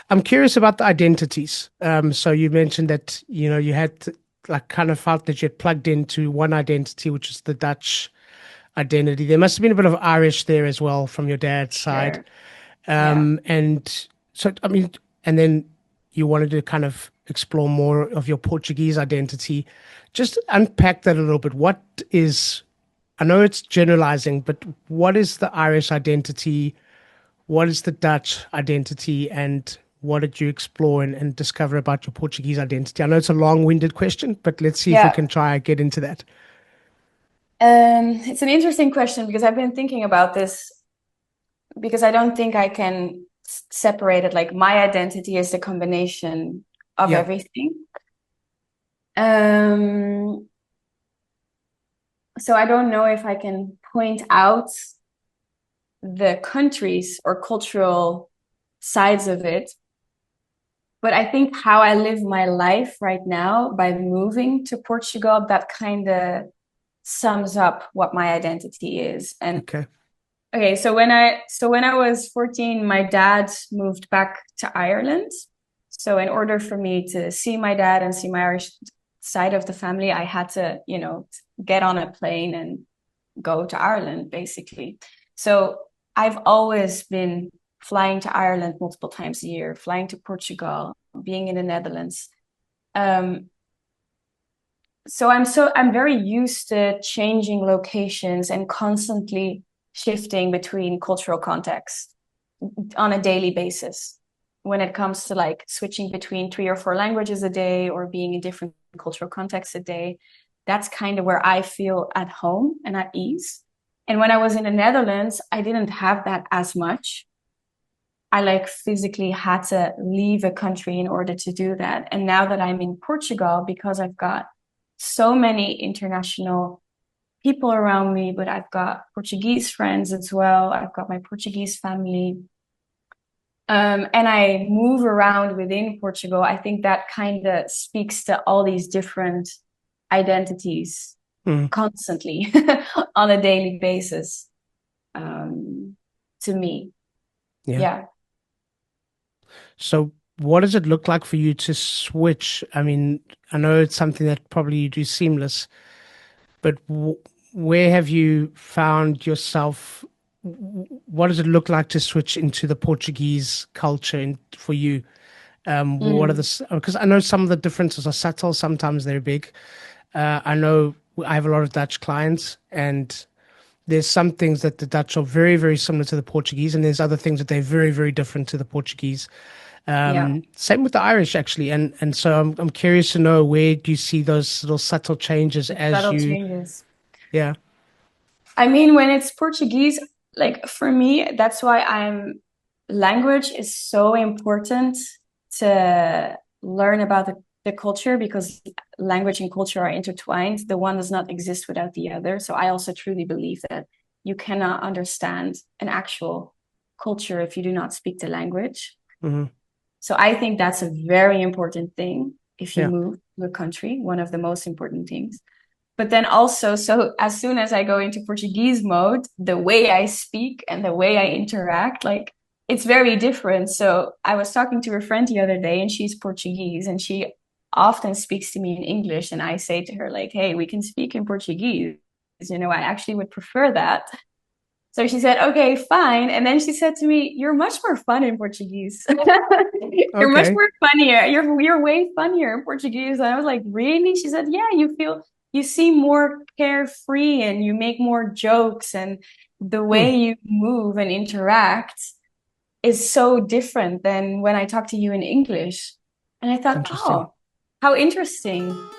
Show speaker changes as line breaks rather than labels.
I'm curious about the identities. So you mentioned that, you had like kind of felt that you had plugged into one identity, which is the Dutch identity. There must have been a bit of Irish there as well from your dad's side.
Sure. Yeah.
And so, I mean, and then you wanted to kind of explore more of your Portuguese identity. Just unpack that a little bit. I know it's generalizing, but what is the Irish identity? What is the Dutch identity? And what did you explore and discover about your Portuguese identity? I know it's a long-winded question, but let's see if we
Yeah.
can try and get into that.
It's an interesting question because I've been thinking about this because I don't think I can separate it. Like my identity is the combination of
Yeah.
everything. Um, so I don't know if I can point out the countries or cultural sides of it, but I think how I live my life right now by moving to Portugal, that kind of sums up what my identity is. And
Okay.
okay, so when I was 14, my dad moved back to Ireland. So in order for me to see my dad and see my Irish side of the family, I had to, get on a plane and go to Ireland, basically. So I've always been flying to Ireland multiple times a year, flying to Portugal, being in the Netherlands. Um, so I'm very used to changing locations and constantly shifting between cultural contexts on a daily basis when it comes to like switching between 3 or 4 languages a day or being in different cultural contexts a day. That's kind of where I feel at home and at ease. And when I was in the Netherlands, I didn't have that as much. I like physically had to leave a country in order to do that. And now that I'm in Portugal, because I've got so many international people around me, but I've got Portuguese friends as well. I've got my Portuguese family. And I move around within Portugal. I think that kind of speaks to all these different identities
Mm,
constantly on a daily basis, to me.
yeah.
Yeah.
So what does it look like for you to switch? I mean, I know it's something that probably you do seamless, but where have you found yourself? What does it look like to switch into the Portuguese culture for you? What are
Mm.
the, because I know some of the differences are subtle, sometimes they're big. I know I have a lot of Dutch clients, and there's some things that the Dutch are very, very similar to the Portuguese, and there's other things that they're very, very different to the Portuguese.
Yeah.
Same with the Irish, actually, and so I'm curious to know, where do you see those little subtle changes
The
as
subtle
you,
changes.
yeah,
I mean, when it's Portuguese, like for me, that's why language is so important to learn about the culture because language and culture are intertwined. The one does not exist without the other. So I also truly believe that you cannot understand an actual culture if you do not speak the language.
hmm,
So I think that's a very important thing if you
yeah,
move to a country, one of the most important things. But then also, so as soon as I go into Portuguese mode, the way I speak and the way I interact, like it's very different. So I was talking to a friend the other day and she's Portuguese and she often speaks to me in English. And I say to her, like, hey, we can speak in Portuguese. I actually would prefer that. So she said, okay, fine. And then she said to me, you're much more fun in Portuguese. You're much
okay,
more funnier. You're way funnier in Portuguese. And I was like, really? She said, yeah, you seem more carefree and you make more jokes and the
hmm,
way you move and interact is so different than when I talk to you in English. And I thought,
interesting.
oh, how interesting.